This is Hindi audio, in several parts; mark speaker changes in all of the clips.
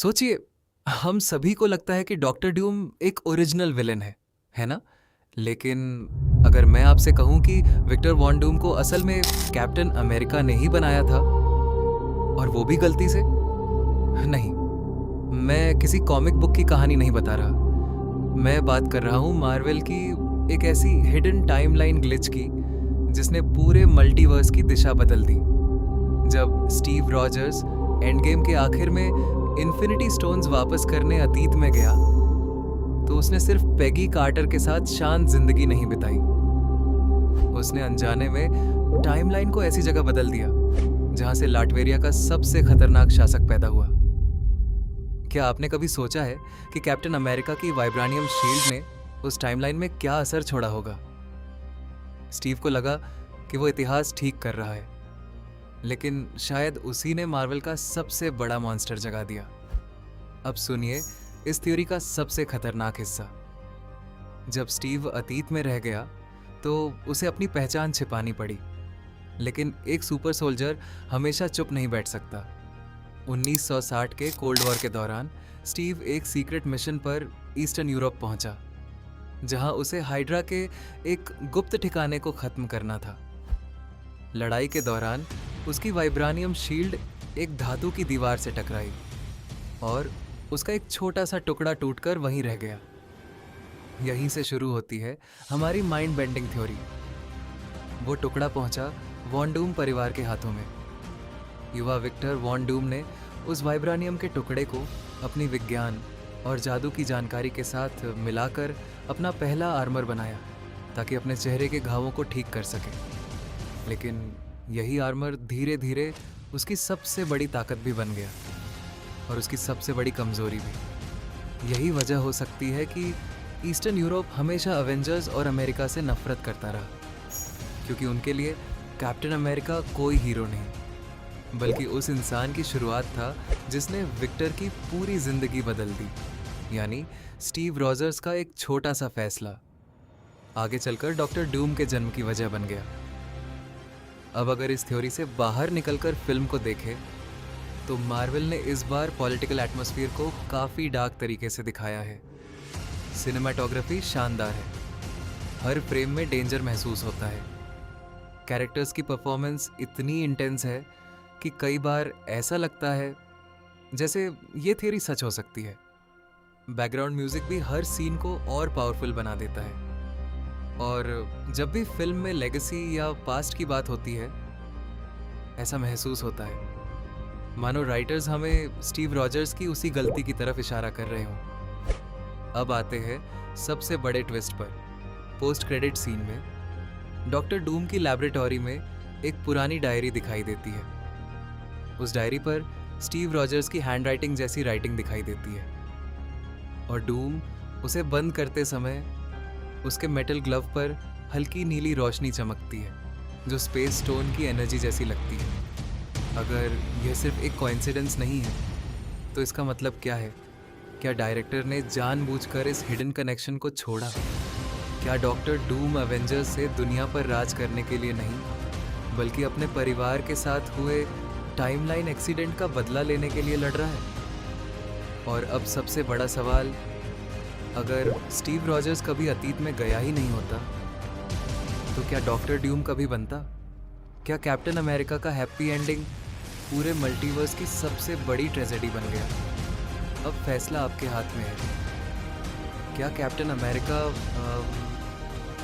Speaker 1: सोचिए, हम सभी को लगता है कि डॉक्टर डूम एक ओरिजिनल विलेन है ना? लेकिन अगर मैं आपसे कहूं कि विक्टर वॉन डूम को असल में कैप्टन अमेरिका ने ही बनाया था, और वो भी गलती से? नहीं, मैं किसी कॉमिक बुक की कहानी नहीं बता रहा। मैं बात कर रहा हूं मार्वल की एक ऐसी हिडन टाइमलाइन ग्लिच की जिसने पूरे मल्टीवर्स की दिशा बदल दी। जब स्टीव रॉजर्स एंड गेम के आखिर में इन्फिनिटी स्टोन्स वापस करने अतीत में गया, तो उसने सिर्फ पेगी कार्टर के साथ शांत जिंदगी नहीं बिताई। उसने अनजाने में टाइमलाइन को ऐसी जगह बदल दिया जहां से लाटवेरिया का सबसे खतरनाक शासक पैदा हुआ। क्या आपने कभी सोचा है कि कैप्टन अमेरिका की वाइब्रानियम शील्ड ने उस टाइमलाइन में क्या असर छोड़ा होगा? स्टीव को लगा कि वो इतिहास ठीक कर रहा है, लेकिन शायद उसी ने मार्वल का सबसे बड़ा मॉन्स्टर जगा दिया। अब सुनिए इस थ्योरी का सबसे खतरनाक हिस्सा। जब स्टीव अतीत में रह गया तो उसे अपनी पहचान छिपानी पड़ी, लेकिन एक सुपर सोल्जर हमेशा चुप नहीं बैठ सकता। 1960 के कोल्ड वॉर के दौरान स्टीव एक सीक्रेट मिशन पर ईस्टर्न यूरोप पहुंचा, जहां उसे हाइड्रा के एक गुप्त ठिकाने को खत्म करना था। लड़ाई के दौरान उसकी वाइब्रानियम शील्ड एक धातु की दीवार से टकराई और उसका एक छोटा सा टुकड़ा टूटकर वहीं रह गया। यहीं से शुरू होती है हमारी माइंड बेंडिंग थ्योरी। वो टुकड़ा पहुंचा वॉन डूम परिवार के हाथों में। युवा विक्टर वॉन डूम ने उस वाइब्रानियम के टुकड़े को अपनी विज्ञान और जादू की जानकारी के साथ मिलाकर अपना पहला आर्मर बनाया, ताकि अपने चेहरे के घावों को ठीक कर सके। लेकिन यही आर्मर धीरे धीरे उसकी सबसे बड़ी ताकत भी बन गया, और उसकी सबसे बड़ी कमजोरी भी। यही वजह हो सकती है कि ईस्टर्न यूरोप हमेशा अवेंजर्स और अमेरिका से नफरत करता रहा, क्योंकि उनके लिए कैप्टन अमेरिका कोई हीरो नहीं, बल्कि उस इंसान की शुरुआत था जिसने विक्टर की पूरी जिंदगी बदल दी। यानी स्टीव रॉजर्स का एक छोटा सा फैसला आगे चलकर डॉक्टर डूम के जन्म की वजह बन गया। अब अगर इस थ्योरी से बाहर निकलकर फिल्म को देखें, तो मार्वल ने इस बार पॉलिटिकल एटमॉस्फेयर को काफ़ी डार्क तरीके से दिखाया है। सिनेमाटोग्राफी शानदार है, हर फ्रेम में डेंजर महसूस होता है। कैरेक्टर्स की परफॉर्मेंस इतनी इंटेंस है कि कई बार ऐसा लगता है जैसे ये थ्योरी सच हो सकती है। बैकग्राउंड म्यूजिक भी हर सीन को और पावरफुल बना देता है, और जब भी फिल्म में लेगेसी या पास्ट की बात होती है, ऐसा महसूस होता है मानो राइटर्स हमें स्टीव रॉजर्स की उसी गलती की तरफ इशारा कर रहे हों। अब आते हैं सबसे बड़े ट्विस्ट पर। पोस्ट क्रेडिट सीन में डॉक्टर डूम की लैबोरेटरी में एक पुरानी डायरी दिखाई देती है। उस डायरी पर स्टीव रॉजर्स की हैंडराइटिंग जैसी राइटिंग दिखाई देती है, और डूम उसे बंद करते समय उसके मेटल ग्लव पर हल्की नीली रोशनी चमकती है, जो स्पेस स्टोन की एनर्जी जैसी लगती है। अगर यह सिर्फ एक कोइंसिडेंस नहीं है, तो इसका मतलब क्या है? क्या डायरेक्टर ने जानबूझकर इस हिडन कनेक्शन को छोड़ा? क्या डॉक्टर डूम एवेंजर्स से दुनिया पर राज करने के लिए नहीं, बल्कि अपने परिवार के साथ हुए टाइमलाइन एक्सीडेंट का बदला लेने के लिए लड़ रहा है? और अब सबसे बड़ा सवाल, अगर स्टीव रॉजर्स कभी अतीत में गया ही नहीं होता, तो क्या डॉक्टर डूम कभी बनता? क्या कैप्टन अमेरिका का हैप्पी एंडिंग पूरे मल्टीवर्स की सबसे बड़ी ट्रेजेडी बन गया? अब फैसला आपके हाथ में है। क्या कैप्टन अमेरिका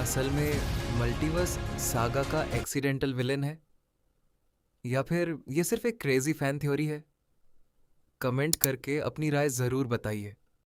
Speaker 1: असल में मल्टीवर्स सागा का एक्सीडेंटल विलेन है, या फिर ये सिर्फ एक क्रेजी फैन थ्योरी है? कमेंट करके अपनी राय ज़रूर बताइए।